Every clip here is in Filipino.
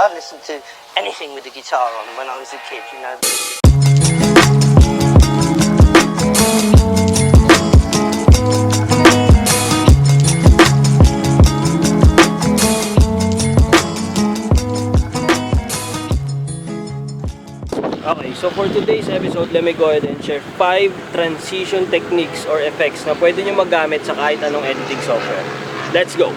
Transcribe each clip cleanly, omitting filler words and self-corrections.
I listened to anything with the guitar on when I was a kid, you know. Okay, so for today's episode, let me go ahead and share 5 transition techniques or effects na pwede nyo magamit sa kahit anong editing software. Let's go!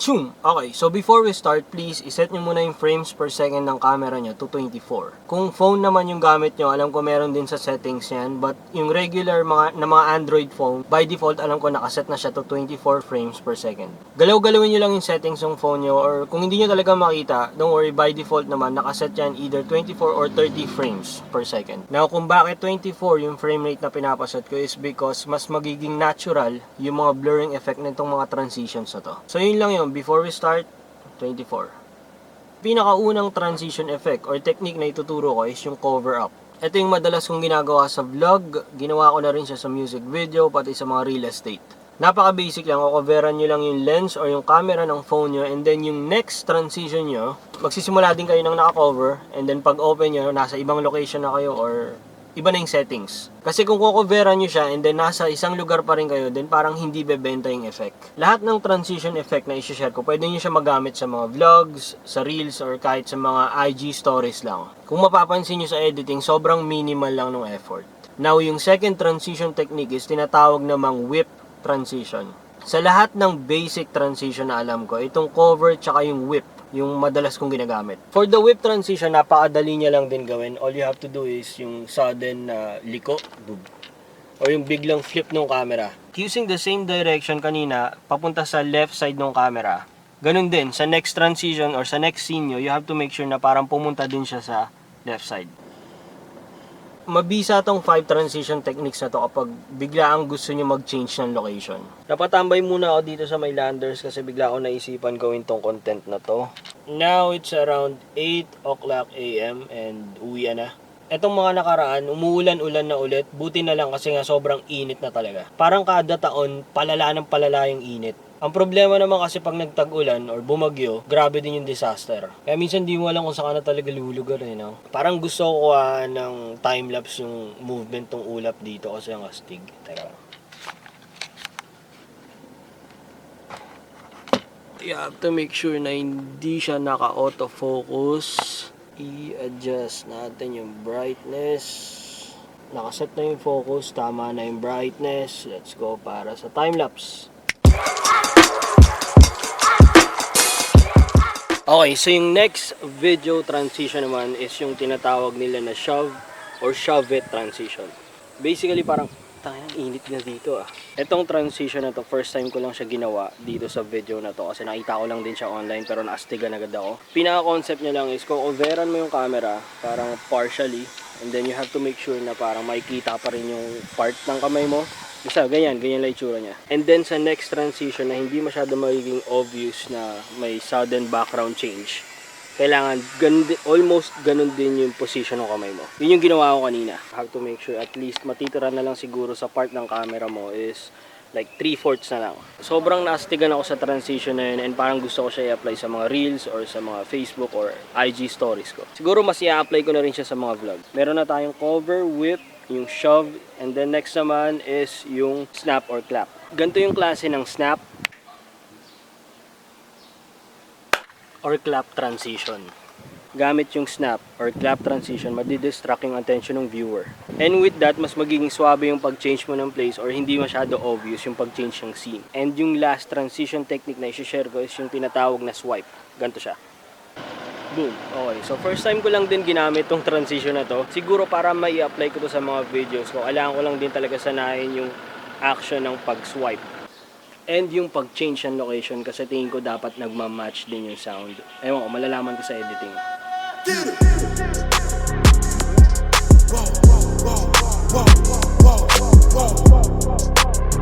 Okay, so before we start, please iset nyo muna yung frames per second ng camera nyo to 24. Kung phone naman yung gamit nyo, alam ko meron din sa settings yan, but yung regular na mga Android phone, by default alam ko nakaset na siya to 24 frames per second. Galaw-galawin nyo lang yung settings ng phone nyo, or kung hindi nyo talaga makita, don't worry, by default naman nakaset yan either 24 or 30 frames per second. Now, kung bakit 24 yung frame rate na pinapaset ko is because mas magiging natural yung mga blurring effect nitong mga transitions na to. So yun lang yun. Before we start, 24. Pinakaunang transition effect or technique na ituturo ko is yung cover up. Ito yung madalas kong ginagawa sa vlog, ginawa ko na rin siya sa music video, pati sa mga real estate. Napaka-basic lang, coveran nyo lang yung lens or yung camera ng phone nyo, and then yung next transition nyo, magsisimula din kayo ng naka-cover, and then pag open nyo, nasa ibang location na kayo or iba na yung settings. Kasi kung kukoveran nyo siya and then nasa isang lugar pa rin kayo, then parang hindi bebenta yung effect. Lahat ng transition effect na isi-share ko, pwede nyo siya magamit sa mga vlogs, sa reels, or kahit sa mga IG stories lang. Kung mapapansin nyo sa editing, sobrang minimal lang ng effort. Now, yung second transition technique is tinatawag namang whip transition. Sa lahat ng basic transition na alam ko, itong cover tsaka yung whip, yung madalas kong ginagamit. For the whip transition, napakadali niya lang din gawin. All you have to do is yung sudden liko, or yung biglang flip ng camera. Using the same direction kanina, papunta sa left side ng camera. Ganun din, sa next transition or sa next scene nyo, you have to make sure na parang pumunta din siya sa left side. Mabisa tong 5 transition techniques na to kapag bigla ang gusto nyo mag-change ng location. Napatambay muna ako dito sa may landers kasi bigla ako naisipan gawin tong content na to. Now it's around 8 o'clock AM and uwi na. Etong mga nakaraan, umuulan-ulan na ulit. Buti na lang kasi nga sobrang init na talaga. Parang kada taon, palala ng palala yung init. Ang problema naman kasi pag nagtag-ulan or bumagyo, grabe din yung disaster. Kaya minsan di mo alam kung saan ka na talaga lulugar, no? Parang gusto ko ng time-lapse yung movement ng ulap dito kasi ang astig. Teka. You have to make sure na hindi siya naka-autofocus. I-adjust natin yung brightness. Nakaset na yung focus, tama na yung brightness. Let's go para sa time-lapse. Okay, so yung next video transition naman is yung tinatawag nila na shove or shove it transition. Basically parang, tangina, init na dito ah. Etong transition na to, first time ko lang siya ginawa dito sa video na to kasi nakita ko lang din siya online pero naastigan agad ako. Pinaka-concept niya lang is coveran mo yung camera parang partially, and then you have to make sure na parang makikita pa rin yung part ng kamay mo. Isa, ganyan lang itsura niya. And then sa next transition na hindi masyado magiging obvious na may sudden background change, kailangan almost ganun din yung position ng kamay mo. Yun yung ginawa ko kanina. Have to make sure at least matitira na lang siguro sa part ng camera mo is like 3/4 na lang. Sobrang naastigan ako sa transition na yun and parang gusto ko siya i-apply sa mga reels or sa mga Facebook or IG stories ko. Siguro mas i-apply ko na rin siya sa mga vlog. Meron na tayong cover, whip, yung shove, and then next naman is yung snap or clap. Ganito yung klase ng snap or clap transition. Gamit yung snap or clap transition, madidistract yung attention ng viewer. And with that, mas magiging swabe yung pag-change mo ng place or hindi masyado obvious yung pag-change ng scene. And yung last transition technique na i-share ko is yung tinatawag na swipe. Ganito siya. Boom. Okay, so first time ko lang din ginamit tong transition na to. Siguro para mai-apply ko to sa mga videos ko, kailangan ko lang din talaga sanayin yung action ng pag-swipe. And yung pag-change ng location kasi tingin ko dapat nagmamatch din yung sound. Ewan ko, malalaman ko sa editing.